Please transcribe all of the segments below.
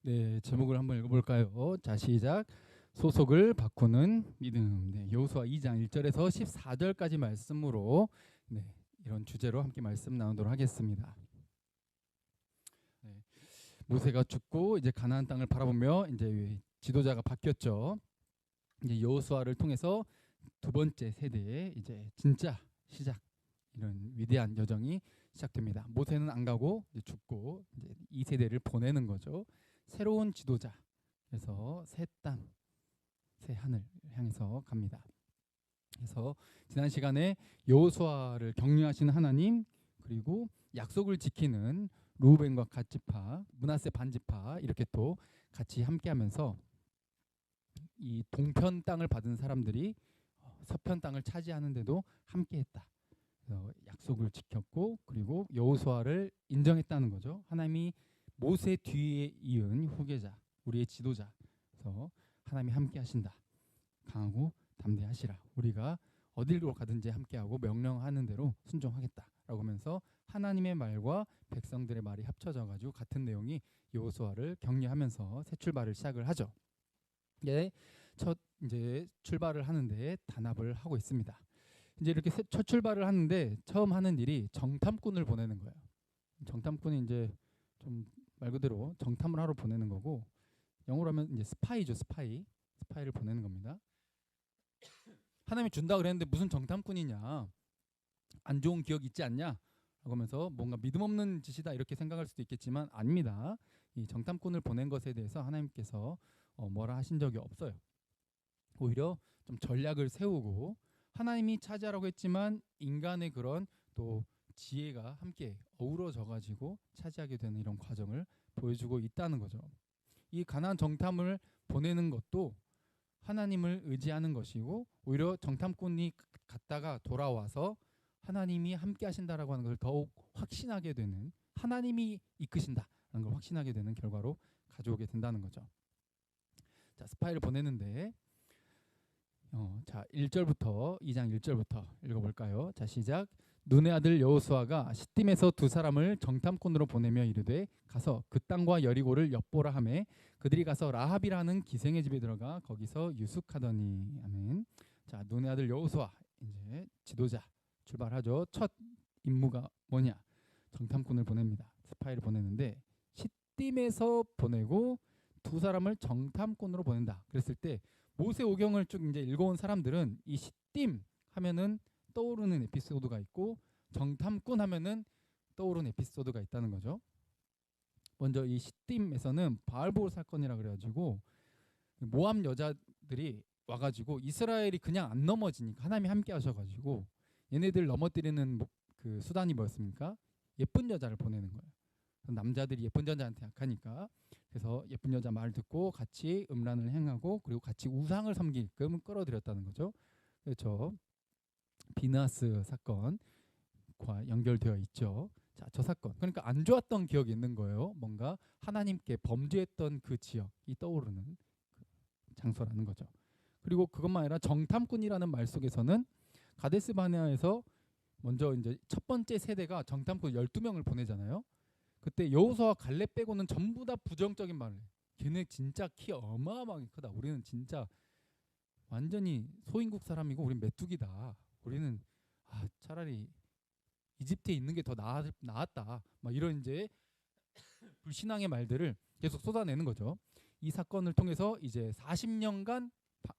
네, 제목을 한번 읽어볼까요? 자, 시작. 소속을 바꾸는 믿음. 네, 여호수아 2장 1절에서 14절까지 말씀으로 이런 주제로 함께 말씀 나누도록 하겠습니다. 네, 모세가 죽고 이제 가나안 땅을 바라보며 이제 지도자가 바뀌었죠. 이제 여호수아를 통해서 두 번째 세대의 이제 진짜 시작, 이런 위대한 여정이 시작됩니다. 모세는 안 가고 이제 죽고 이제 이 세대를 보내는 거죠. 새로운 지도자. 그래서 새 땅, 새 하늘 향해서 갑니다. 그래서 지난 시간에 여호수아를 격려하시는 하나님, 그리고 약속을 지키는 루벤과 갓지파, 므낫세 반지파, 이렇게 또 같이 함께하면서 이 동편 땅을 받은 사람들이 서편 땅을 차지하는데도 함께했다. 그래서 약속을 지켰고, 그리고 여호수아를 인정했다는 거죠. 하나님이 모세 뒤에 이은 후계자, 우리의 지도자. 그래서 하나님이 함께하신다. 강하고 담대하시라. 우리가 어디로 가든지 함께하고 명령하는 대로 순종하겠다라고 하면서 하나님의 말과 백성들의 말이 합쳐져 가지고 같은 내용이 여호수아를 격려하면서 새 출발을 시작을 하죠. 예, 첫 이제 출발을 하는데 단합을 하고 있습니다. 이제 이렇게 첫 출발을 하는데 처음 하는 일이 정탐꾼을 보내는 거예요. 정탐꾼이 이제 좀 말 그대로 정탐을 하러 보내는 거고, 영어로 하면 이제 스파이죠. 스파이를 보내는 겁니다. 하나님이 준다 그랬는데 무슨 정탐꾼이냐, 안 좋은 기억 있지 않냐 라고 하면서 뭔가 믿음 없는 짓이다 이렇게 생각할 수도 있겠지만 아닙니다. 이 정탐꾼을 보낸 것에 대해서 하나님께서 뭐라 하신 적이 없어요. 오히려 좀 전략을 세우고, 하나님이 차지하라고 했지만 인간의 그런 또 지혜가 함께 어우러져 가지고 차지하게 되는 이런 과정을 보여주고 있다는 거죠. 이 가나안 정탐을 보내는 것도 하나님을 의지하는 것이고, 오히려 정탐꾼이 갔다가 돌아와서 하나님이 함께 하신다라고 하는 것을 더욱 확신하게 되는, 하나님이 이끄신다라는 걸 확신하게 되는 결과로 가져오게 된다는 거죠. 자, 스파이를 보내는데 자, 1절부터 2장 1절부터 읽어볼까요? 자, 시작. 눈의 아들 여호수아가 시딤에서 두 사람을 정탐꾼으로 보내며 이르되 가서 그 땅과 여리고를 엿보라 하매 그들이 가서 라합이라는 기생의 집에 들어가 거기서 유숙하더니. 아멘. 자, 눈의 아들 여호수아, 이제 지도자 출발하죠. 첫 임무가 뭐냐? 정탐꾼을 보냅니다. 스파이를 보내는데 시딤에서 보내고 두 사람을 정탐꾼으로 보낸다. 그랬을 때 모세 오경을 쭉 이제 읽어온 사람들은 이 시딤 하면은 떠오르는 에피소드가 있고 정탐꾼 하면은 떠오르는 에피소드가 있다는 거죠. 먼저 이 시딤에서는 바알보르 사건이라 그래가지고 모압 여자들이 와가지고 이스라엘이 그냥 안 넘어지니까 하나님이 함께 하셔가지고 얘네들 넘어뜨리는 그 수단이 뭐였습니까? 예쁜 여자를 보내는 거예요. 남자들이 예쁜 여자한테 약하니까, 그래서 예쁜 여자 말 듣고 같이 음란을 행하고 그리고 같이 우상을 섬기게끔 끌어들였다는 거죠. 그렇죠. 비나스 사건과 연결되어 있죠. 자, 저 사건, 그러니까 안 좋았던 기억이 있는 거예요. 뭔가 하나님께 범죄했던 그 지역이 떠오르는 장소라는 거죠. 그리고 그것만 아니라 정탐꾼이라는 말 속에서는 가데스 바네아에서 먼저 이제 첫 번째 세대가 정탐꾼 12명을 보내잖아요. 그때 여호수아와 갈렙 빼고는 전부 다 부정적인 말을 해요. 걔네 진짜 키 어마어마하게 크다. 우리는 진짜 완전히 소인국 사람이고 우린 메뚜기다. 우리는 차라리 이집트에 있는 게 더 나았다. 막 이런 이제 불신앙의 말들을 계속 쏟아내는 거죠. 이 사건을 통해서 이제 40년간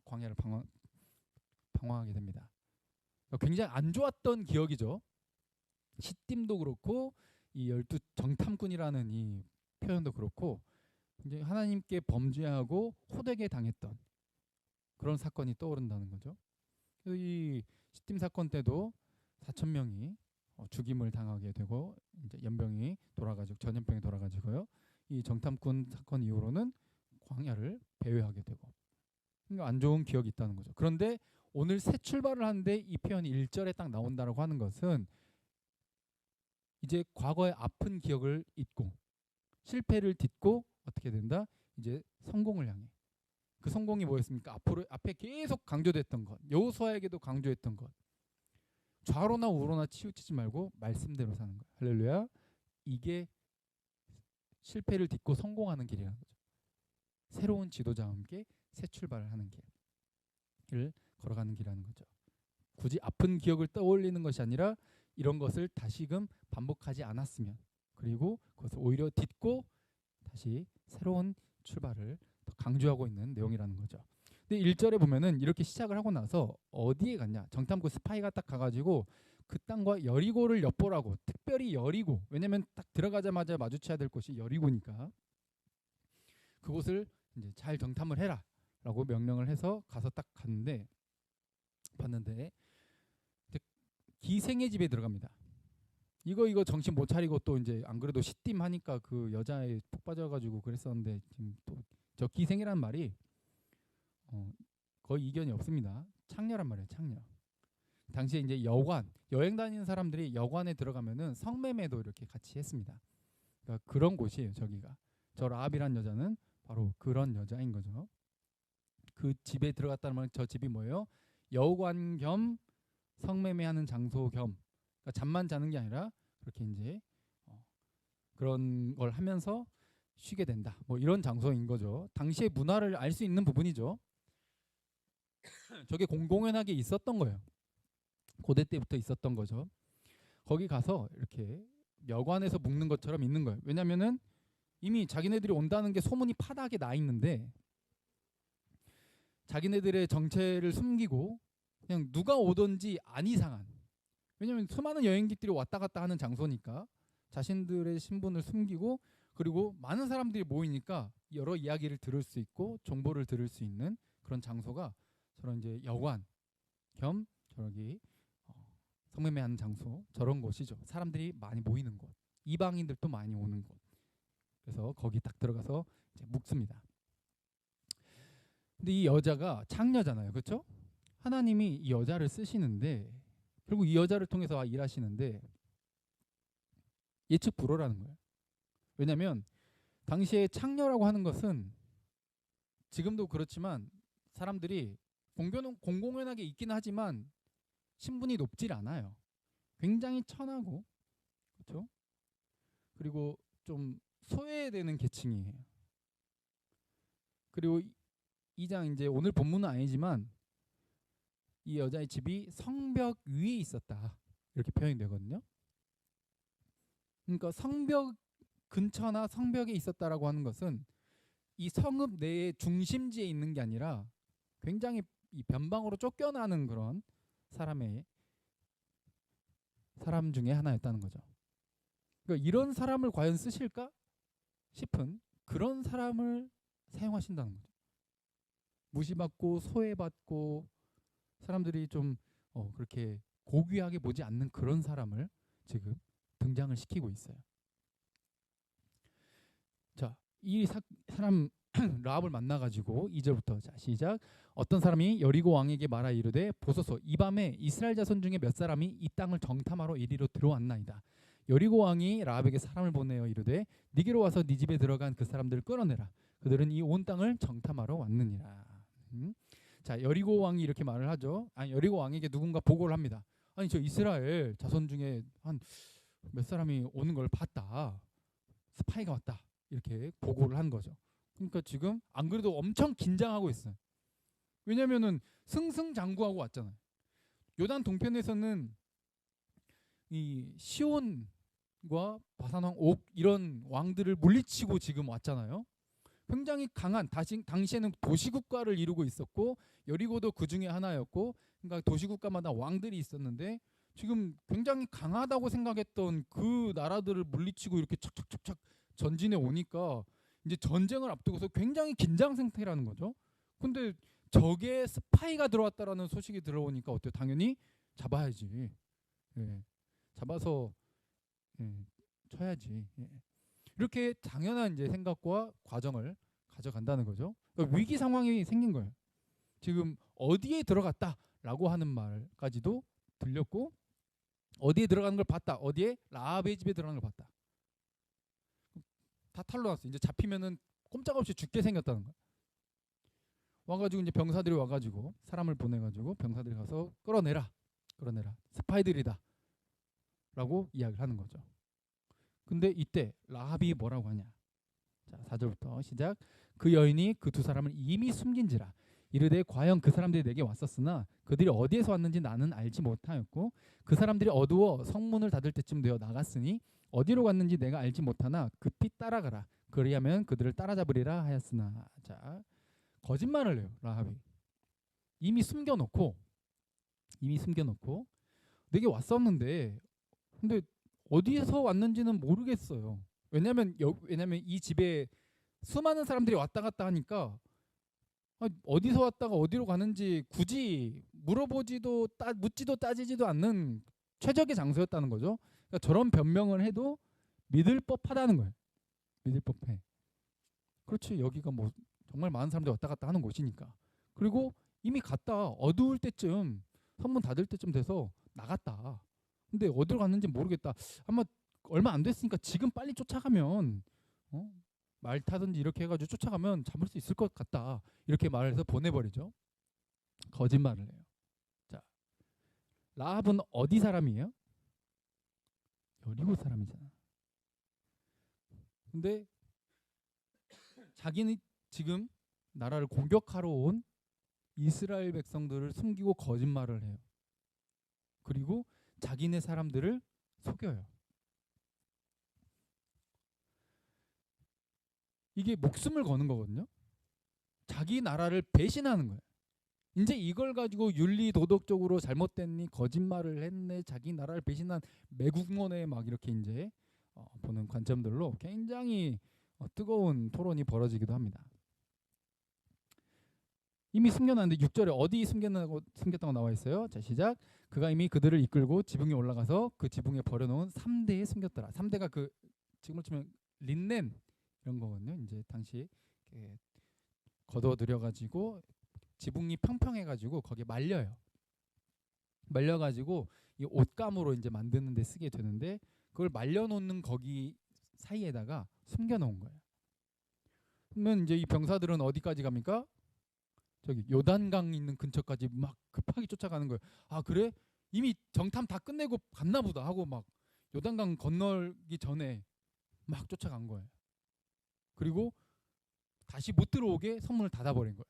광야를 방황하게 됩니다. 굉장히 안 좋았던 기억이죠. 시딤도 그렇고 이 열두 정탐꾼이라는 이 표현도 그렇고 이제 하나님께 범죄하고 호되게 당했던 그런 사건이 떠오른다는 거죠. 이 시딤 사건 때도 4천 명이 죽임을 당하게 되고 이제 연병이 돌아가지고 전염병이 돌아가지고요. 이 정탐꾼 사건 이후로는 광야를 배회하게 되고, 그러니까 안 좋은 기억이 있다는 거죠. 그런데 오늘 새 출발을 하는데 이 표현이 1절에 딱 나온다라고 하는 것은 이제 과거의 아픈 기억을 잊고 실패를 딛고 어떻게 된다? 이제 성공을 향해. 그 성공이 뭐였습니까? 앞에 계속 강조됐던 것, 여호수아에게도 강조했던 것. 좌로나 우로나 치우치지 말고 말씀대로 사는 거예요. 할렐루야. 이게 실패를 딛고 성공하는 길이라는 거죠. 새로운 지도자와 함께 새 출발을 하는 길을 걸어가는 길이라는 거죠. 굳이 아픈 기억을 떠올리는 것이 아니라 이런 것을 다시금 반복하지 않았으면, 그리고 그것을 오히려 딛고 다시 새로운 출발을 더 강조하고 있는 내용이라는 거죠. 근데 1절에 보면은 이렇게 시작을 하고 나서 어디에 갔냐? 정탐꾼 스파이가 딱 가가지고 그 땅과 여리고를 엿보라고, 특별히 여리고, 왜냐면 딱 들어가자마자 마주쳐야 될 곳이 여리고니까 그곳을 이제 잘 정탐을 해라라고 명령을 해서 가서 딱 봤는데 기생의 집에 들어갑니다. 이거 정신 못 차리고 또 이제 안 그래도 시딤 하니까 그 여자에 푹 빠져가지고 그랬었는데, 지금 또 저 기생이란 말이 거의 이견이 없습니다. 창녀란 말이에요. 창녀. 당시에 이제 여행 다니는 사람들이 여관에 들어가면은 성매매도 이렇게 같이 했습니다. 그러니까 그런 곳이에요. 저기가. 저 라합이란 여자는 바로 그런 여자인 거죠. 그 집에 들어갔다는 말은 저 집이 뭐예요? 여관 겸 성매매하는 장소 겸, 그러니까 잠만 자는 게 아니라 그렇게 이제 그런 걸 하면서 쉬게 된다. 뭐 이런 장소인 거죠. 당시의 문화를 알 수 있는 부분이죠. 저게 공공연하게 있었던 거예요. 고대 때부터 있었던 거죠. 거기 가서 이렇게 여관에서 묵는 것처럼 있는 거예요. 왜냐면은 이미 자기네들이 온다는 게 소문이 파다하게 나 있는데 자기네들의 정체를 숨기고 그냥 누가 오든지 안 이상한, 왜냐면 수많은 여행객들이 왔다 갔다 하는 장소니까 자신들의 신분을 숨기고, 그리고 많은 사람들이 모이니까 여러 이야기를 들을 수 있고 정보를 들을 수 있는 그런 장소가 저런 이제 여관 겸 저기 성매매하는 장소, 저런 곳이죠. 사람들이 많이 모이는 곳, 이방인들도 많이 오는 곳. 그래서 거기 딱 들어가서 이제 묵습니다. 근데 이 여자가 창녀잖아요, 그렇죠? 하나님이 이 여자를 쓰시는데, 그리고 이 여자를 통해서 일하시는데 예측 불허라는 거예요. 왜냐하면 당시에 창녀라고 하는 것은 지금도 그렇지만 사람들이 공공연하게 있긴 하지만 신분이 높질 않아요. 굉장히 천하고, 그렇죠? 그리고 좀 소외되는 계층이에요. 그리고 이 장 이제 오늘 본문은 아니지만 이 여자의 집이 성벽 위에 있었다, 이렇게 표현이 되거든요. 그러니까 성벽 근처나 성벽에 있었다라고 하는 것은 이 성읍 내의 중심지에 있는 게 아니라 굉장히 이 변방으로 쫓겨나는 그런 사람 중에 하나였다는 거죠. 그러니까 이런 사람을 과연 쓰실까 싶은 그런 사람을 사용하신다는 거죠. 무시받고 소외받고 사람들이 좀 그렇게 고귀하게 보지 않는 그런 사람을 지금 등장을 시키고 있어요. 자, 이 사람 라합을 만나가지고 2절부터 자 시작. 어떤 사람이 여리고 왕에게 말하 이르되 보소서 이 밤에 이스라엘 자손 중에 몇 사람이 이 땅을 정탐하러 이리로 들어왔나이다. 여리고 왕이 라합에게 사람을 보내어 이르되 네게로 와서 네 집에 들어간 그 사람들을 끌어내라. 그들은 이 온 땅을 정탐하러 왔느니라. 자, 여리고 왕이 이렇게 말을 하죠. 아니, 여리고 왕에게 누군가 보고를 합니다. 아니, 저 이스라엘 자손 중에 한 몇 사람이 오는 걸 봤다. 스파이가 왔다. 이렇게 보고를 한 거죠. 그러니까 지금 안 그래도 엄청 긴장하고 있어요. 왜냐면은 승승장구하고 왔잖아요. 요단 동편에서는 이 시온과 바산왕 옥 이런 왕들을 물리치고 지금 왔잖아요. 굉장히 강한, 당시에는 도시국가를 이루고 있었고 여리고도 그 중에 하나였고, 그러니까 도시국가마다 왕들이 있었는데 지금 굉장히 강하다고 생각했던 그 나라들을 물리치고 이렇게 착착착착 전진해 오니까 이제 전쟁을 앞두고서 굉장히 긴장 상태라는 거죠. 근데 적의 스파이가 들어왔다라는 소식이 들어오니까 어때요? 당연히 잡아야지. 예. 잡아서 쳐야지. 예. 이렇게 당연한 이제 생각과 과정을 가져간다는 거죠. 그러니까 위기 상황이 생긴 거예요. 지금 어디에 들어갔다라고 하는 말까지도 들렸고, 어디에 들어가는 걸 봤다. 어디에? 라합의 집에 들어가는 걸 봤다. 다 탈로 났어. 이제 잡히면은 꼼짝없이 죽게 생겼다는 거야. 와가지고 이제 병사들이 와가지고 사람을 보내가지고 병사들이 가서 끌어내라. 스파이들이다. 라고 이야기를 하는 거죠. 근데 이때 라합이 뭐라고 하냐? 자, 4절부터 시작. 그 여인이 그 두 사람을 이미 숨긴지라 이르되 과연 그 사람들이 내게 왔었으나 그들이 어디에서 왔는지 나는 알지 못하였고 그 사람들이 어두워 성문을 닫을 때쯤 되어 나갔으니 어디로 갔는지 내가 알지 못하나 급히 따라가라 그리하면 그들을 따라잡으리라 하였으나. 자, 거짓말을 해요. 라합이 이미 숨겨놓고 내게 왔었는데 근데 어디에서 왔는지는 모르겠어요. 왜냐면 이 집에 수많은 사람들이 왔다 갔다 하니까 어디서 왔다가 어디로 가는지 굳이 묻지도 따지지도 않는 최적의 장소였다는 거죠. 그러니까 저런 변명을 해도 믿을 법하다는 거예요. 믿을 법해. 그렇지, 여기가 뭐 정말 많은 사람들이 왔다 갔다 하는 곳이니까. 그리고 이미 갔다 어두울 때쯤 선문 닫을 때쯤 돼서 나갔다. 근데 어디로 갔는지 모르겠다. 아마 얼마 안 됐으니까 지금 빨리 쫓아가면 말 타든지 이렇게 해가지고 쫓아가면 잡을 수 있을 것 같다. 이렇게 말을 해서 보내버리죠. 거짓말을 해요. 자, 라합은 어디 사람이에요? 여리고 사람이잖아. 근데 자기는 지금 나라를 공격하러 온 이스라엘 백성들을 숨기고 거짓말을 해요. 그리고 자기네 사람들을 속여요. 이게 목숨을 거는 거거든요. 자기 나라를 배신하는 거예요. 이제 이걸 가지고 윤리 도덕적으로 잘못됐니, 거짓말을 했네, 자기 나라를 배신한 매국노네 막 이렇게 이제 보는 관점들로 굉장히 뜨거운 토론이 벌어지기도 합니다. 이미 숨겨놨는데 6절에 어디 숨겼다고 나와 있어요. 자, 시작. 그가 이미 그들을 이끌고 지붕에 올라가서 그 지붕에 버려놓은 3대에 숨겼더라. 3대가 그 지금으로 치면 린넨 이런 거거든요. 이제 당시 걷어들여가지고 지붕이 평평해가지고 거기에 말려가지고 이 옷감으로 이제 만드는 데 쓰게 되는데 그걸 말려놓는 거기 사이에다가 숨겨놓은 거예요. 그러면 이제 이 병사들은 어디까지 갑니까? 저기 요단강 있는 근처까지 막 급하게 쫓아가는 거예요. 아, 그래? 이미 정탐 다 끝내고 갔나 보다 하고 막 요단강 건너기 전에 막 쫓아간 거예요. 그리고 다시 못 들어오게 성문을 닫아버린 거예요.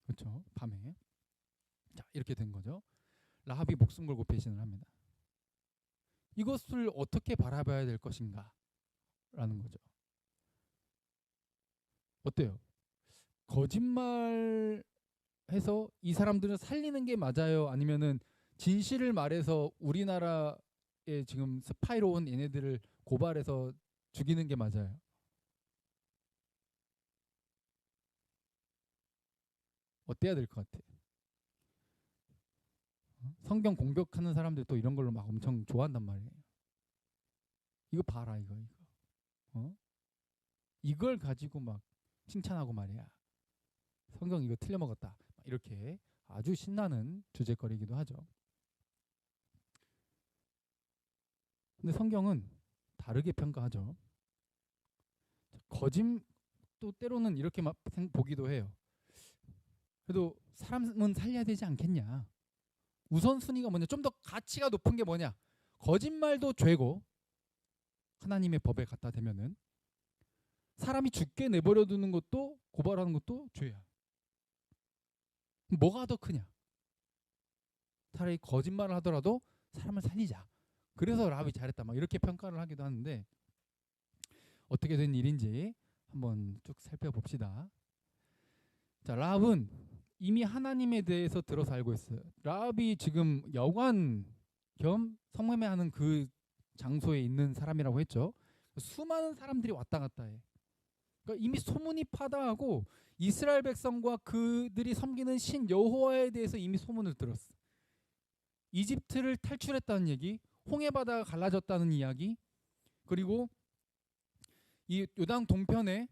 그렇죠? 밤에. 자, 이렇게 된 거죠. 라합이 목숨 걸고 배신을 합니다. 이것을 어떻게 바라봐야 될 것인가? 라는 거죠. 어때요? 거짓말해서 이 사람들을 살리는 게 맞아요? 아니면은 진실을 말해서 우리나라에 지금 스파이로 온 얘네들을 고발해서 죽이는 게 맞아요? 어때야 될 것 같아? 성경 공격하는 사람들 또 이런 걸로 막 엄청 좋아한단 말이에요. 이거 봐라, 이거. 이걸 가지고 막 칭찬하고 말이야. 성경 이거 틀려먹었다. 이렇게 아주 신나는 주제거리이기도 하죠. 근데 성경은 다르게 평가하죠. 또 때로는 이렇게 막 보기도 해요. 그래도 사람은 살려야 되지 않겠냐. 우선순위가 뭐냐. 좀 더 가치가 높은 게 뭐냐. 거짓말도 죄고 하나님의 법에 갖다 대면은 사람이 죽게 내버려 두는 것도 고발하는 것도 죄야. 뭐가 더 크냐. 차라리 거짓말을 하더라도 사람을 살리자. 그래서 라합이 잘했다 막 이렇게 평가를 하기도 하는데 어떻게 된 일인지 한번 쭉 살펴봅시다. 자, 라합은 이미 하나님에 대해서 들어서 알고 있어요. 라합이 지금 여관 겸 성매매하는 그 장소에 있는 사람이라고 했죠. 수많은 사람들이 왔다 갔다 해. 그러니까 이미 소문이 파다하고 이스라엘 백성과 그들이 섬기는 신 여호와에 대해서 이미 소문을 들었어. 이집트를 탈출했다는 얘기, 홍해 바다가 갈라졌다는 이야기, 그리고 이 요단 동편에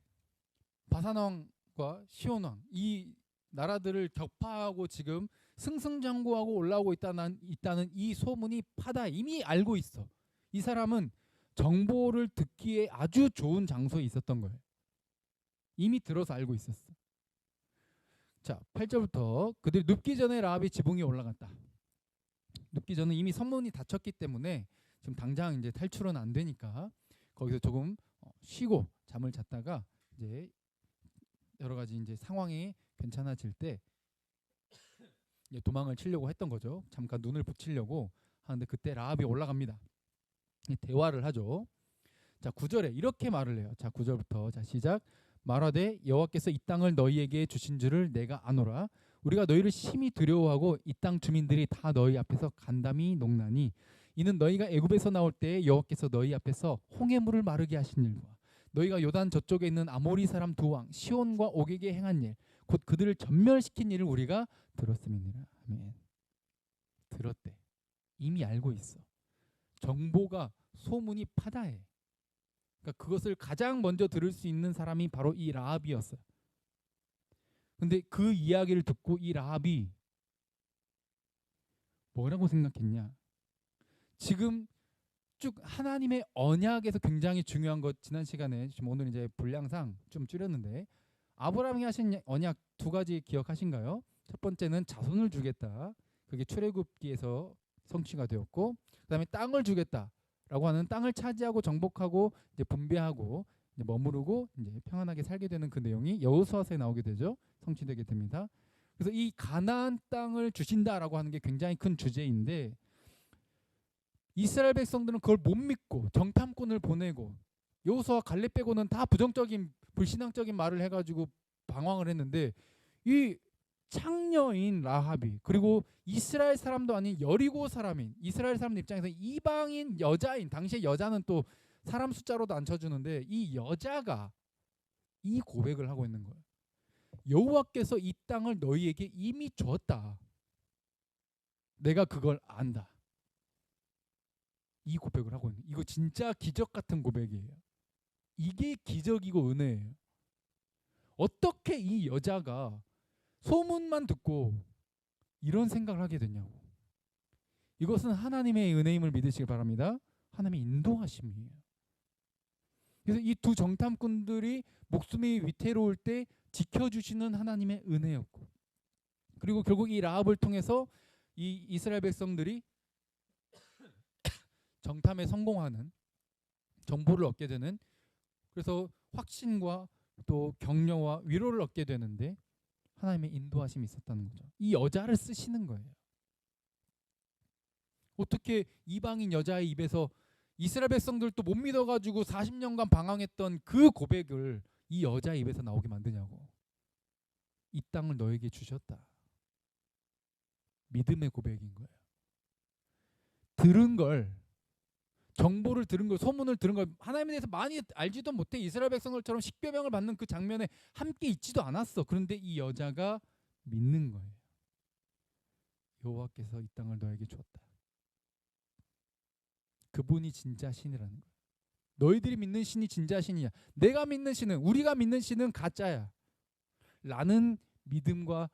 바산 왕과 시온 왕 이 나라들을 격파하고 지금 승승장구하고 올라오고 있다는 이 소문이 파다 이미 알고 있어. 이 사람은 정보를 듣기에 아주 좋은 장소에 있었던 거예요. 이미 들어서 알고 있었어. 자, 8절부터 그들이 눕기 전에 라합이 지붕에 올라갔다. 눕기 전에 이미 성문이 닫혔기 때문에 지금 당장 이제 탈출은 안 되니까 거기서 조금 쉬고 잠을 잤다가 이제 여러 가지 이제 상황이 괜찮아질 때 이제 도망을 치려고 했던 거죠. 잠깐 눈을 붙이려고 하는데 그때 라합이 올라갑니다. 대화를 하죠. 자, 9절에 이렇게 말을 해요. 자, 9절부터 자, 시작. 말하되 여호와께서 이 땅을 너희에게 주신 줄을 내가 아노라. 우리가 너희를 심히 두려워하고 이 땅 주민들이 다 너희 앞에서 간담이 녹나니 이는 너희가 애굽에서 나올 때 여호와께서 너희 앞에서 홍해물을 마르게 하신 일과 너희가 요단 저쪽에 있는 아모리 사람 두 왕 시온과 옥에게 행한 일 곧 그들을 전멸시킨 일을 우리가 들었음이니라. 아멘. 들었대. 이미 알고 있어. 정보가 소문이 파다해. 그러니까 그것을 가장 먼저 들을 수 있는 사람이 바로 이 라합이었어요. 근데 그 이야기를 듣고 이 라합이 뭐라고 생각했냐? 지금 쭉 하나님의 언약에서 굉장히 중요한 것 지난 시간에 지금 오늘 이제 분량상 좀 줄였는데 아브라함이 하신 언약 두 가지 기억하신가요? 첫 번째는 자손을 주겠다. 그게 출애굽기에서 성취가 되었고, 그다음에 땅을 주겠다라고 하는 땅을 차지하고 정복하고 이제 분배하고 이제 머무르고 이제 평안하게 살게 되는 그 내용이 여호수아서에 나오게 되죠. 성취되게 됩니다. 그래서 이 가나안 땅을 주신다라고 하는 게 굉장히 큰 주제인데 이스라엘 백성들은 그걸 못 믿고 정탐꾼을 보내고 여호수아 갈렙 빼고는 다 부정적인 불신앙적인 말을 해가지고 방황을 했는데 이 창녀인 라합이 그리고 이스라엘 사람도 아닌 여리고 사람인 이스라엘 사람들 입장에서 이방인 여자인 당시에 여자는 또 사람 숫자로도 안 쳐주는데 이 여자가 이 고백을 하고 있는 거예요. 여호와께서 이 땅을 너희에게 이미 줬다. 내가 그걸 안다. 이 고백을 하고 있는. 이거 진짜 기적 같은 고백이에요. 이게 기적이고 은혜예요. 어떻게 이 여자가 소문만 듣고 이런 생각을 하게 됐냐고. 이것은 하나님의 은혜임을 믿으시길 바랍니다. 하나님의 인도하심이에요. 그래서 이 두 정탐꾼들이 목숨이 위태로울 때 지켜주시는 하나님의 은혜였고, 그리고 결국 이 라합을 통해서 이 이스라엘 백성들이 정탐에 성공하는 정보를 얻게 되는, 그래서 확신과 또 격려와 위로를 얻게 되는데 하나님의 인도하심이 있었다는 거죠. 이 여자를 쓰시는 거예요. 어떻게 이방인 여자의 입에서 이스라엘 백성들도 못 믿어가지고 40년간 방황했던 그 고백을 이 여자의 입에서 나오게 만드냐고. 이 땅을 너에게 주셨다. 믿음의 고백인 거예요. 들은 걸, 정보를 들은 걸, 소문을 들은 걸, 하나님에 대해서 많이 알지도 못해 이스라엘 백성들처럼 식별명을 받는 그 장면에 함께 있지도 않았어. 그런데 이 여자가 믿는 거예요. 여호와께서 이 땅을 너에게 주었다. 그분이 진짜 신이라는 거예요. 너희들이 믿는 신이 진짜 신이야. 내가 믿는 신은, 우리가 믿는 신은 가짜야. 라는 믿음과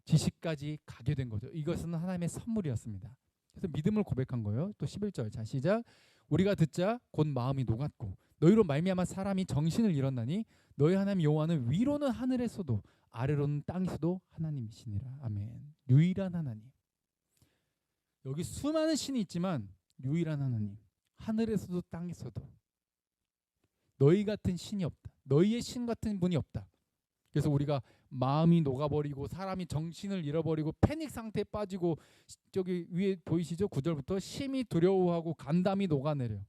지식까지 가게 된 거죠. 이것은 하나님의 선물이었습니다. 그래서 믿음을 고백한 거예요. 또 11절. 자, 시작. 우리가 듣자 곧 마음이 녹았고 너희로 말미암아 사람이 정신을 잃었나니 너희 하나님 여호와는 위로는 하늘에서도 아래로는 땅에서도 하나님이시니라. 아멘. 유일한 하나님. 여기 수많은 신이 있지만 유일한 하나님. 하늘에서도 땅에서도 너희 같은 신이 없다. 너희의 신 같은 분이 없다. 그래서 우리가 마음이 녹아버리고 사람이 정신을 잃어버리고 패닉 상태에 빠지고 저기 위에 보이시죠? 9절부터 심히 두려워하고 간담이 녹아내려.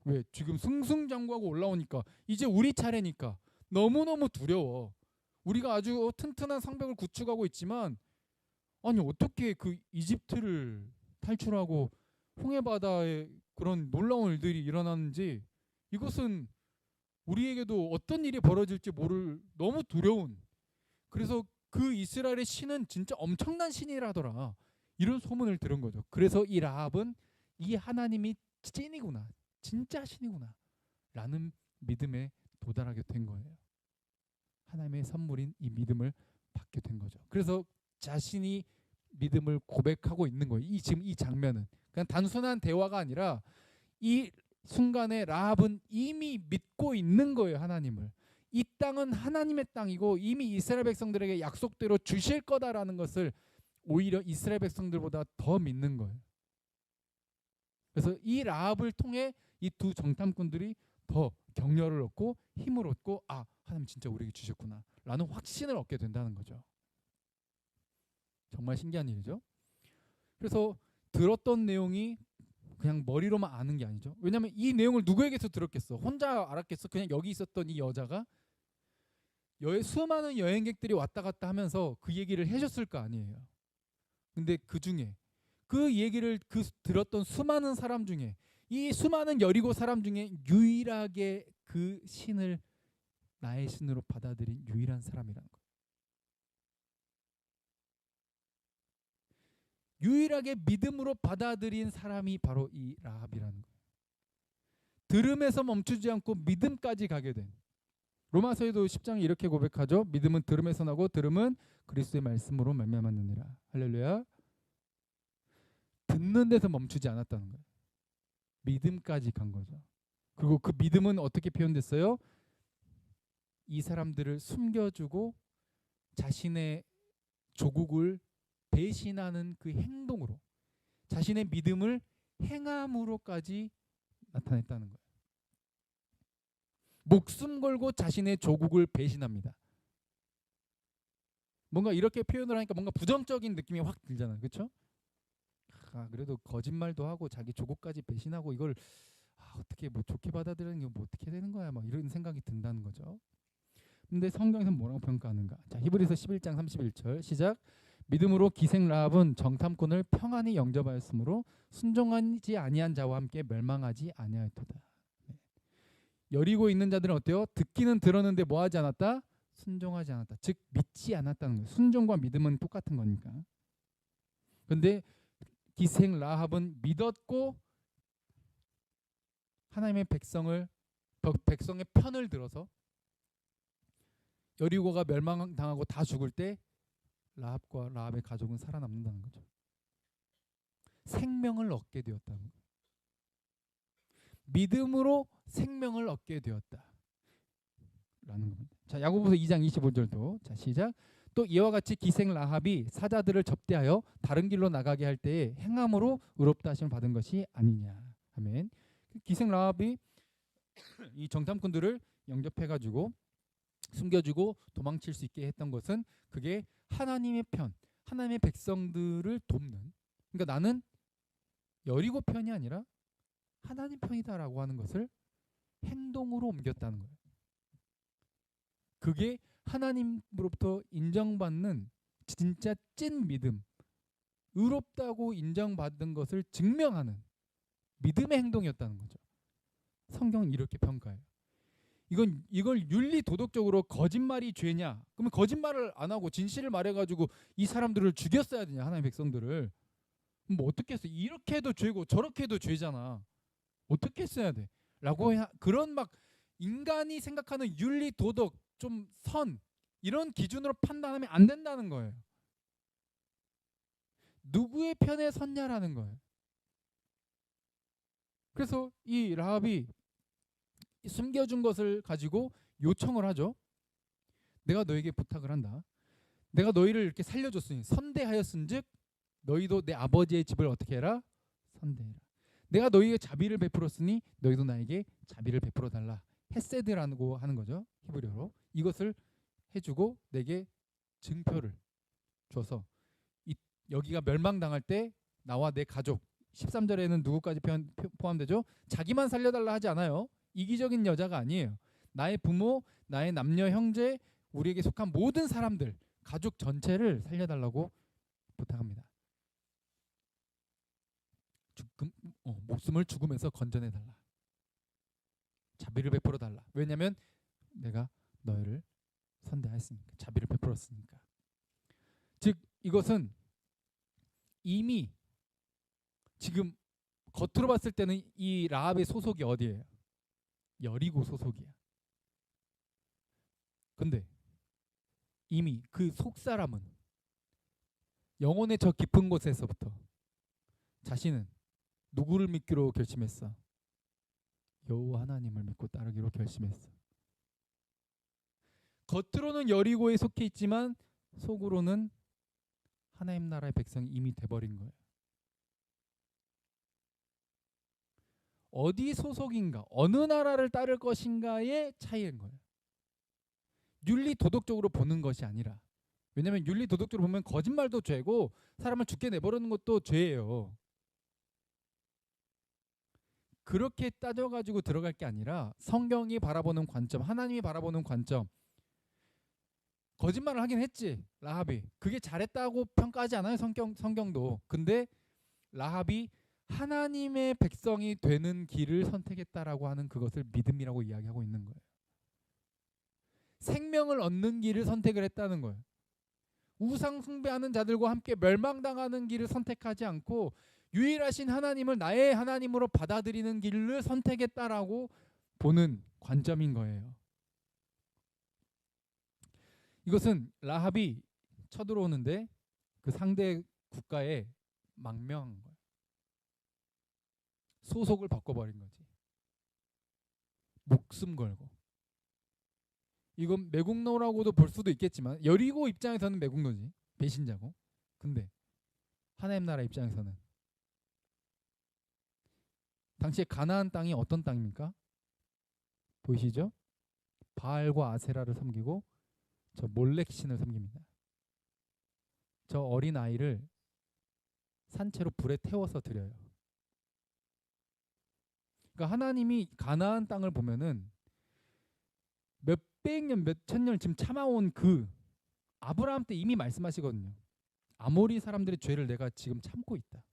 왜? 지금 승승장구하고 올라오니까 이제 우리 차례니까 너무너무 두려워. 우리가 아주 튼튼한 성벽을 구축하고 있지만 아니 어떻게 그 이집트를 탈출하고 홍해바다에 그런 놀라운 일들이 일어나는지, 이것은 우리에게도 어떤 일이 벌어질지 모를 너무 두려운, 그래서 그 이스라엘의 신은 진짜 엄청난 신이라더라, 이런 소문을 들은 거죠. 그래서 이 라합은 이 하나님이 찐이구나, 진짜 신이구나 라는 믿음에 도달하게 된 거예요. 하나님의 선물인 이 믿음을 받게 된 거죠. 그래서 자신이 믿음을 고백하고 있는 거예요. 지금 이 장면은 그냥 단순한 대화가 아니라 이 순간에 라합은 이미 믿고 있는 거예요. 하나님을. 이 땅은 하나님의 땅이고 이미 이스라엘 백성들에게 약속대로 주실 거다라는 것을 오히려 이스라엘 백성들보다 더 믿는 거예요. 그래서 이 라합을 통해 이 두 정탐꾼들이 더 격려를 얻고 힘을 얻고 아 하나님 진짜 우리에게 주셨구나 라는 확신을 얻게 된다는 거죠. 정말 신기한 일이죠. 그래서 들었던 내용이 그냥 머리로만 아는 게 아니죠. 왜냐하면 이 내용을 누구에게서 들었겠어? 혼자 알았겠어? 그냥 여기 있었던 이 여자가 수많은 여행객들이 왔다 갔다 하면서 그 얘기를 해줬을 거 아니에요. 근데 그 중에 그 얘기를 들었던 수많은 사람 중에 이 수많은 여리고 사람 중에 유일하게 그 신을 나의 신으로 받아들인 유일한 사람이라는 거예요. 유일하게 믿음으로 받아들인 사람이 바로 이 라합이라는 거예요. 들음에서 멈추지 않고 믿음까지 가게 된. 로마서에도 10장에 이렇게 고백하죠. 믿음은 들음에서 나고 들음은 그리스도의 말씀으로 말미암았느니라. 할렐루야. 듣는 데서 멈추지 않았다는 거예요. 믿음까지 간 거죠. 그리고 그 믿음은 어떻게 표현됐어요? 이 사람들을 숨겨주고 자신의 조국을 배신하는 그 행동으로 자신의 믿음을 행함으로까지 나타냈다는 거예요. 목숨 걸고 자신의 조국을 배신합니다. 뭔가 이렇게 표현을 하니까 뭔가 부정적인 느낌이 확 들잖아요. 그렇죠? 아, 그래도 거짓말도 하고 자기 조국까지 배신하고 이걸 어떻게 뭐 좋게 받아들이는 게 뭐 어떻게 되는 거야 막 이런 생각이 든다는 거죠. 근데 성경에서 뭐라고 평가하는가? 자, 히브리서 11장 31절 시작. 믿음으로 기생 라합은 정탐꾼을 평안히 영접하였으므로 순종하지 아니한 자와 함께 멸망하지 아니하였도다. 네. 여리고 있는 자들은 어때요? 듣기는 들었는데 뭐하지 않았다? 순종하지 않았다. 즉 믿지 않았다는 거예요. 순종과 믿음은 똑같은 거니까. 근데 기생 라합은 믿었고 하나님의 백성의 편을 들어서 여리고가 멸망당하고 다 죽을 때 라합과 라합의 가족은 살아남는다는 거죠. 생명을 얻게 되었다는 거예요. 믿음으로 생명을 얻게 되었다. 라는 겁니다. 자, 야고보서 2장 25절도 자, 시작. 또 이와 같이 기생 라합이 사자들을 접대하여 다른 길로 나가게 할 때에 행함으로 의롭다 하심을 받은 것이 아니냐. 아멘. 기생 라합이 이 정탐꾼들을 영접해가지고 숨겨주고 도망칠 수 있게 했던 것은 그게 하나님의 편, 하나님의 백성들을 돕는. 그러니까 나는 여리고 편이 아니라 하나님 편이다라고 하는 것을 행동으로 옮겼다는 거예요. 그게 하나님으로부터 인정받는 진짜 찐 믿음, 의롭다고 인정받은 것을 증명하는 믿음의 행동이었다는 거죠. 성경은 이렇게 평가해요. 이걸 윤리 도덕적으로 거짓말이 죄냐? 그러면 거짓말을 안 하고 진실을 말해가지고 이 사람들을 죽였어야 되냐? 하나님의 백성들을. 뭐 어떻게 했어? 이렇게 해도 죄고 저렇게 해도 죄잖아. 어떻게 했어야 돼? 라고 그런 막 인간이 생각하는 윤리 도덕 좀 선 이런 기준으로 판단하면 안 된다는 거예요. 누구의 편에 섰냐라는 거예요. 그래서 이 라합이 숨겨준 것을 가지고 요청을 하죠. 내가 너에게 부탁을 한다. 내가 너희를 이렇게 살려줬으니 선대하였은즉 너희도 내 아버지의 집을 어떻게 해라? 선대해라. 내가 너희에게 자비를 베풀었으니 너희도 나에게 자비를 베풀어 달라. 헤세드라고 하는 거죠. 히브리어로. 이것을 해주고 내게 증표를 줘서 여기가 멸망당할 때 나와 내 가족 13절에는 누구까지 포함되죠? 자기만 살려달라 하지 않아요. 이기적인 여자가 아니에요. 나의 부모, 나의 남녀, 형제, 우리에게 속한 모든 사람들, 가족 전체를 살려달라고 부탁합니다. 목숨을 죽음에서 건져내달라. 자비를 베풀어 달라. 왜냐하면 내가 너희를 선대하였으니까. 자비를 베풀었으니까. 즉 이것은 이미 지금 겉으로 봤을 때는 이 라합의 소속이 어디예요? 여리고 소속이야. 근데 이미 그 속사람은 영혼의 저 깊은 곳에서부터 자신은 누구를 믿기로 결심했어? 여호와 하나님을 믿고 따르기로 결심했어. 겉으로는 여리고에 속해 있지만 속으로는 하나님 나라의 백성이 이미 돼버린 거예요. 어디 소속인가, 어느 나라를 따를 것인가의 차이인 거예요. 윤리 도덕적으로 보는 것이 아니라. 왜냐하면 윤리 도덕적으로 보면 거짓말도 죄고 사람을 죽게 내버리는 것도 죄예요. 그렇게 따져가지고 들어갈 게 아니라 성경이 바라보는 관점, 하나님이 바라보는 관점. 거짓말을 하긴 했지, 라합이. 그게 잘했다고 평가하지 않아요, 성경도. 근데 라합이 하나님의 백성이 되는 길을 선택했다라고 하는 그것을 믿음이라고 이야기하고 있는 거예요. 생명을 얻는 길을 선택을 했다는 거예요. 우상 숭배하는 자들과 함께 멸망당하는 길을 선택하지 않고 유일하신 하나님을 나의 하나님으로 받아들이는 길을 선택했다라고 보는 관점인 거예요. 이것은 라합이 쳐들어오는데 그 상대 국가에 망명한 거예요. 소속을 바꿔버린 거지. 목숨 걸고. 이건 매국노라고도 볼 수도 있겠지만 여리고 입장에서는 매국노지. 배신자고. 근데 하나님 나라 입장에서는 당시에 가나안 땅이 어떤 땅입니까? 보이시죠? 바알과 아세라를 섬기고 저 몰렉 신을 섬깁니다. 저 어린 아이를 산채로 불에 태워서 드려요. 그러니까 하나님이 가나안 땅을 보면은 몇백 년, 몇천 년 지금 참아온 그 아브라함 때 이미 말씀하시거든요. 아모리 사람들의 죄를 내가 지금 참고 있다.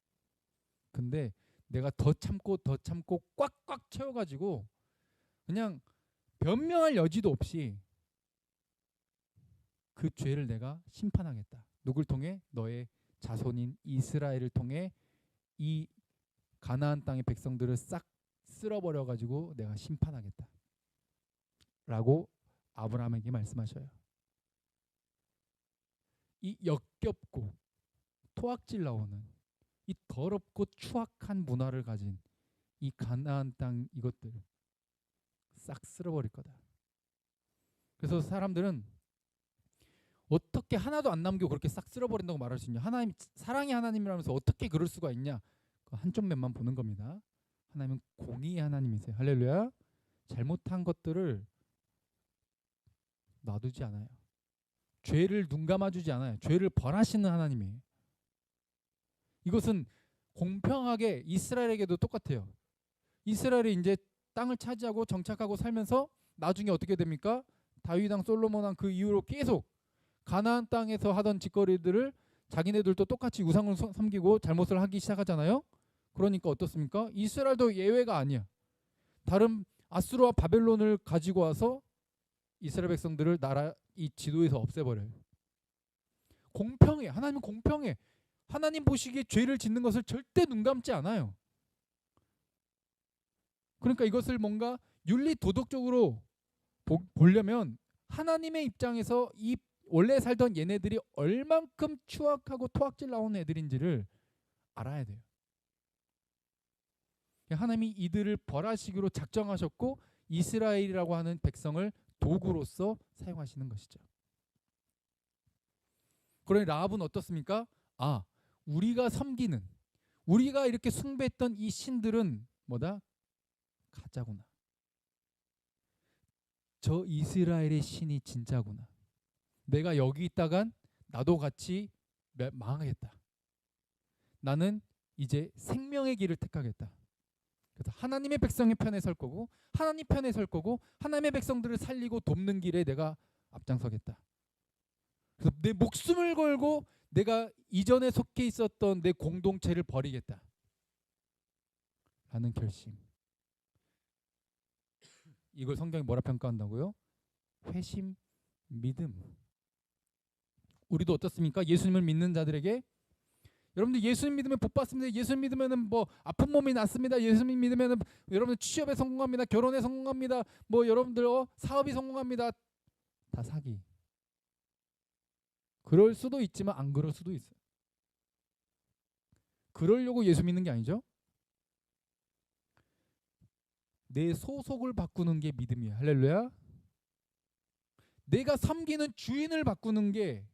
근데 내가 더 참고 더 참고 꽉꽉 채워가지고 그냥 변명할 여지도 없이 그 죄를 내가 심판하겠다. 누굴 통해? 너의 자손인 이스라엘을 통해 이 가나안 땅의 백성들을 싹 쓸어버려가지고 내가 심판하겠다. 라고 아브라함에게 말씀하셔요. 이 역겹고 토악질 나오는 이 더럽고 추악한 문화를 가진 이 가나안 땅 이것들 싹 쓸어버릴 거다. 그래서 사람들은 어떻게 하나도 안 남기고 그렇게 싹 쓸어버린다고 말할 수 있냐. 하나님, 사랑의 하나님이라면서 어떻게 그럴 수가 있냐. 그 한쪽 면만 보는 겁니다. 하나님은 공의의 하나님이세요. 할렐루야. 잘못한 것들을 놔두지 않아요. 죄를 눈 감아주지 않아요. 죄를 벌하시는 하나님이에요. 이것은 공평하게 이스라엘에게도 똑같아요. 이스라엘이 이제 땅을 차지하고 정착하고 살면서 나중에 어떻게 됩니까? 다윗 왕, 솔로몬 왕 그 이후로 계속 가나안 땅에서 하던 짓거리들을 자기네들도 똑같이 우상을 섬기고 잘못을 하기 시작하잖아요. 그러니까 어떻습니까? 이스라엘도 예외가 아니야. 다른 아수르와 바벨론을 가지고 와서 이스라엘 백성들을 나라 이 지도에서 없애버려요. 공평해. 하나님은 공평해. 하나님 보시기에 죄를 짓는 것을 절대 눈 감지 않아요. 그러니까 이것을 뭔가 윤리 도덕적으로 보려면 하나님의 입장에서 이 원래 살던 얘네들이 얼만큼 추악하고 토악질 나오는 애들인지를 알아야 돼요. 하나님이 이들을 벌하시기로 작정하셨고 이스라엘이라고 하는 백성을 도구로서 사용하시는 것이죠. 그러니 라합은 어떻습니까? 아, 우리가 섬기는, 우리가 이렇게 숭배했던 이 신들은 뭐다? 가짜구나. 저 이스라엘의 신이 진짜구나. 내가 여기 있다간 나도 같이 망하겠다. 나는 이제 생명의 길을 택하겠다. 그래서 하나님의 백성의 편에 설 거고 하나님 편에 설 거고 하나님의 백성들을 살리고 돕는 길에 내가 앞장서겠다. 그래서 내 목숨을 걸고 내가 이전에 속해 있었던 내 공동체를 버리겠다. 라는 결심. 이걸 성경이 뭐라 평가한다고요? 회심, 믿음. 우리도 어떻습니까? 예수님을 믿는 자들에게 여러분들 예수님 믿으면 복 받습니다. 예수님 믿으면은 뭐 아픈 몸이 낫습니다. 예수님 믿으면은 여러분들 취업에 성공합니다. 결혼에 성공합니다. 뭐 여러분들 사업이 성공합니다. 다 사기. 그럴 수도 있지만 안 그럴 수도 있어요. 그러려고 예수 믿는 게 아니죠. 내 소속을 바꾸는 게 믿음이에요. 할렐루야. 내가 섬기는 주인을 바꾸는 게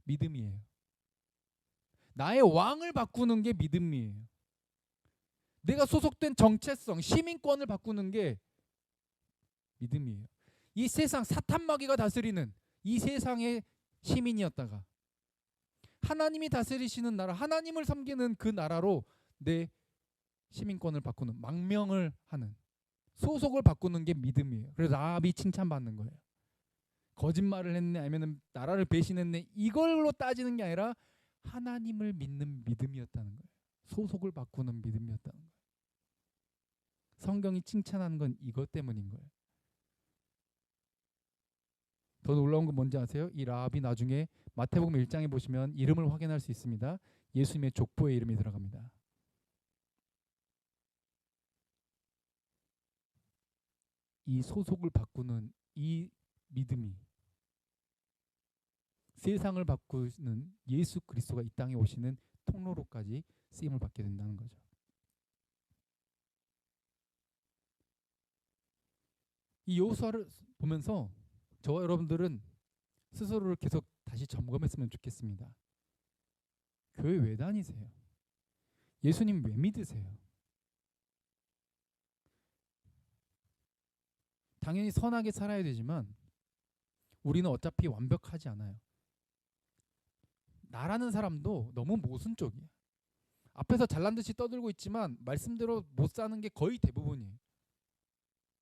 믿음이에요. 나의 왕을 바꾸는 게 믿음이에요. 내가 소속된 정체성, 시민권을 바꾸는 게 믿음이에요. 이 세상 사탄 마귀가 다스리는 이 세상의 시민이었다가 하나님이 다스리시는 나라, 하나님을 섬기는 그 나라로 내 시민권을 바꾸는, 망명을 하는, 소속을 바꾸는 게 믿음이에요. 그래서 라합이 칭찬받는 거예요. 거짓말을 했네 아니면 나라를 배신했네 이걸로 따지는 게 아니라 하나님을 믿는 믿음이었다는 거예요. 소속을 바꾸는 믿음이었다는 거예요. 성경이 칭찬하는 건 이것 때문인 거예요. 더 놀라운 건 뭔지 아세요? 이 라합이 나중에 마태복음 1장에 보시면 이름을 확인할 수 있습니다. 예수님의 족보에 이름이 들어갑니다. 이 소속을 바꾸는 이 믿음이 세상을 바꾸는 예수 그리스도가 이 땅에 오시는 통로로까지 쓰임을 받게 된다는 거죠. 이 여호수아를 보면서 저와 여러분들은 스스로를 계속 다시 점검했으면 좋겠습니다. 교회 왜 다니세요? 예수님 왜 믿으세요? 당연히 선하게 살아야 되지만 우리는 어차피 완벽하지 않아요. 나라는 사람도 너무 모순적이야. 앞에서 잘난 듯이 떠들고 있지만 말씀대로 못 사는 게 거의 대부분이에요.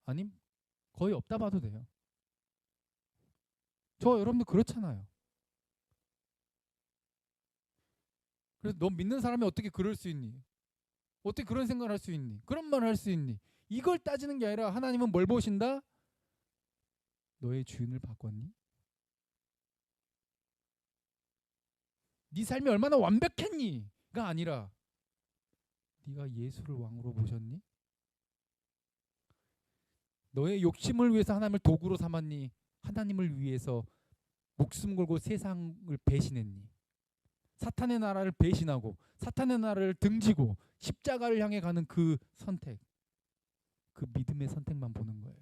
아니 거의 없다 봐도 돼요. 저 여러분도 그렇잖아요. 그래서 너 믿는 사람이 어떻게 그럴 수 있니? 어떻게 그런 생각을 할 수 있니? 그런 말을 할 수 있니? 이걸 따지는 게 아니라 하나님은 뭘 보신다? 너의 주인을 바꿨니? 네 삶이 얼마나 완벽했니?가 아니라 네가 예수를 왕으로 모셨니? 너의 욕심을 위해서 하나님을 도구로 삼았니? 하나님을 위해서 목숨 걸고 세상을 배신했니? 사탄의 나라를 배신하고 사탄의 나라를 등지고 십자가를 향해 가는 그 선택, 그 믿음의 선택만 보는 거예요.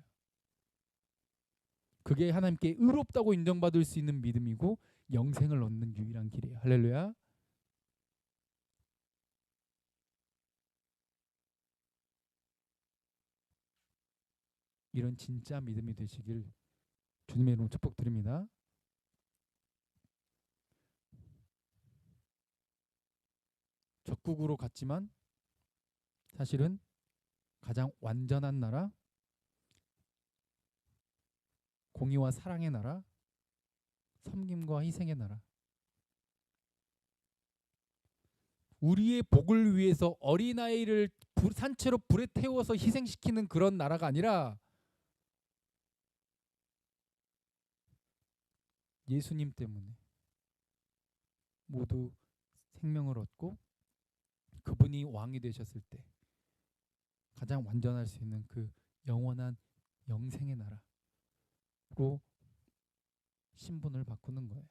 그게 하나님께 의롭다고 인정받을 수 있는 믿음이고 영생을 얻는 유일한 길이에요. 할렐루야. 이런 진짜 믿음이 되시길 주님의 이름으로 축복드립니다. 적국으로 갔지만 사실은 가장 완전한 나라, 공의와 사랑의 나라, 섬김과 희생의 나라. 우리의 복을 위해서 어린아이를 산채로 불에 태워서 희생시키는 그런 나라가 아니라 예수님 때문에 모두 생명을 얻고 그분이 왕이 되셨을 때 가장 완전할 수 있는 그 영원한 영생의 나라로 신분을 바꾸는 거예요.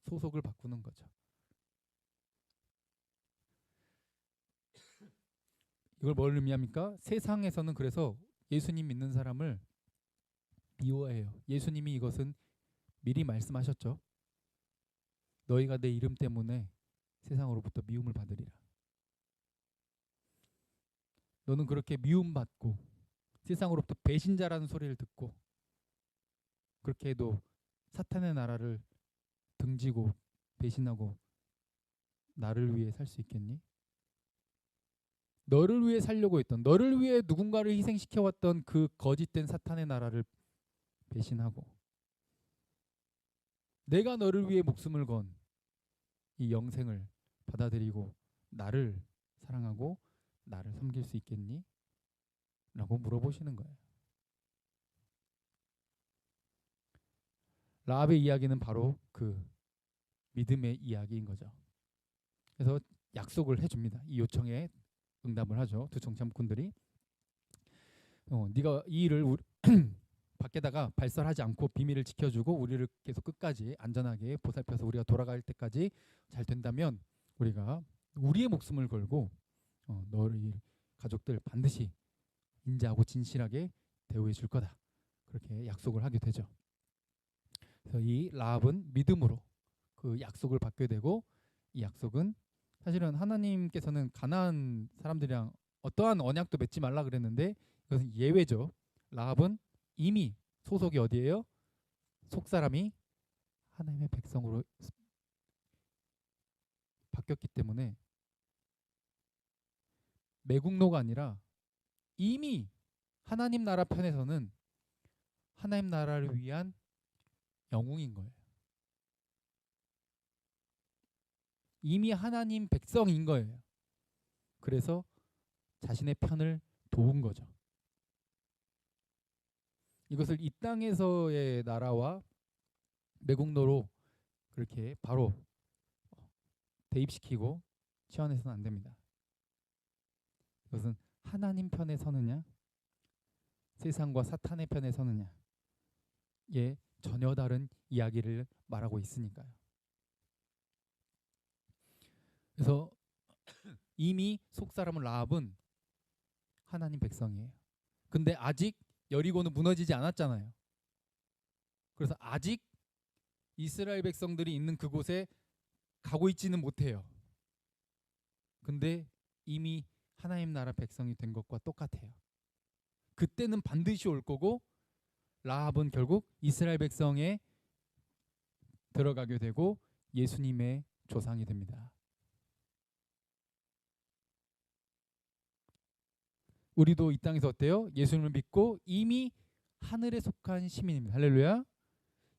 소속을 바꾸는 거죠. 이걸 뭘 의미합니까? 세상에서는 그래서 예수님 믿는 사람을 미워해요. 예수님이 이것은 미리 말씀하셨죠. 너희가 내 이름 때문에 세상으로부터 미움을 받으리라. 너는 그렇게 미움받고 세상으로부터 배신자라는 소리를 듣고 그렇게 해도 사탄의 나라를 등지고 배신하고 나를 위해 살 수 있겠니? 너를 위해 살려고 했던, 너를 위해 누군가를 희생시켜왔던 그 거짓된 사탄의 나라를 배신하고 내가 너를 위해 목숨을 건 이 영생을 받아들이고 나를 사랑하고 나를 섬길 수 있겠니? 라고 물어보시는 거예요. 라합의 이야기는 바로 그 믿음의 이야기인 거죠. 그래서 약속을 해줍니다. 이 요청에 응답을 하죠. 두 정탐꾼들이 네가 이 일을 밖에다가 발설하지 않고 비밀을 지켜주고 우리를 계속 끝까지 안전하게 보살펴서 우리가 돌아갈 때까지 잘 된다면 우리가 우리의 목숨을 걸고 너희 가족들 반드시 인자하고 진실하게 대우해 줄 거다. 그렇게 약속을 하게 되죠. 그래서 이 라합은 믿음으로 그 약속을 받게 되고 이 약속은 사실은 하나님께서는 가나안 사람들이랑 어떠한 언약도 맺지 말라 그랬는데 이것은 예외죠. 라합은 이미 소속이 어디예요? 속사람이 하나님의 백성으로 바뀌었기 때문에 매국노가 아니라 이미 하나님 나라 편에서는 하나님 나라를 위한 영웅인 거예요. 이미 하나님 백성인 거예요. 그래서 자신의 편을 도운 거죠. 이것을 이 땅에서의 나라와 매국노로 그렇게 바로 대입시키고 치환해서는 안 됩니다. 이것은 하나님 편에 서느냐 세상과 사탄의 편에 서느냐에 전혀 다른 이야기를 말하고 있으니까요. 그래서 이미 속사람은 라합은 하나님 백성이에요. 근데 아직 여리고는 무너지지 않았잖아요. 그래서 아직 이스라엘 백성들이 있는 그곳에 가고 있지는 못해요. 근데 이미 하나님 나라 백성이 된 것과 똑같아요. 그때는 반드시 올 거고 라합은 결국 이스라엘 백성에 들어가게 되고 예수님의 조상이 됩니다. 우리도 이 땅에서 어때요? 예수님을 믿고 이미 하늘에 속한 시민입니다. 할렐루야.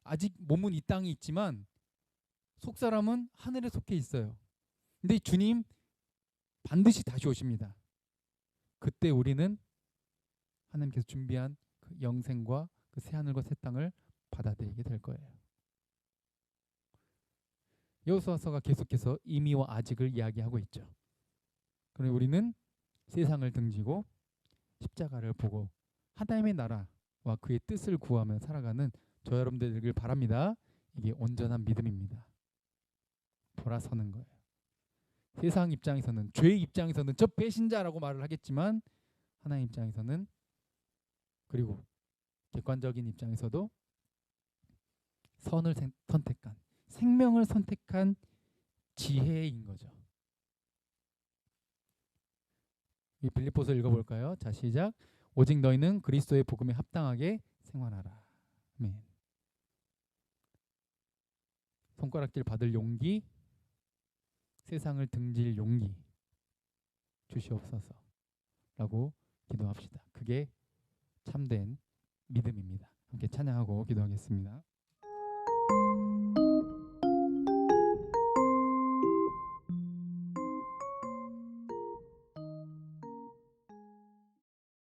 아직 몸은 이 땅에 있지만 속사람은 하늘에 속해 있어요. 근데 주님 반드시 다시 오십니다. 그때 우리는 하나님께서 준비한 그 영생과 그 새하늘과 새 땅을 받아들이게 될 거예요. 여호수아서가 계속해서 이미와 아직을 이야기하고 있죠. 그럼 우리는 세상을 등지고 십자가를 보고 하나님의 나라와 그의 뜻을 구하며 살아가는 저 여러분들 되길 바랍니다. 이게 온전한 믿음입니다. 돌아서는 거예요. 세상 입장에서는 죄의 입장에서는 저 배신자라고 말을 하겠지만 하나님 입장에서는 그리고 객관적인 입장에서도 선을 선택한 생명을 선택한 지혜인 거죠. 이 빌립보서 읽어볼까요? 자 시작. 오직 너희는 그리스도의 복음에 합당하게 생활하라. 아멘. 손가락질 받을 용기, 세상을 등질 용기 주시옵소서 라고 기도합시다. 그게 참된 믿음입니다. 함께 찬양하고 기도하겠습니다.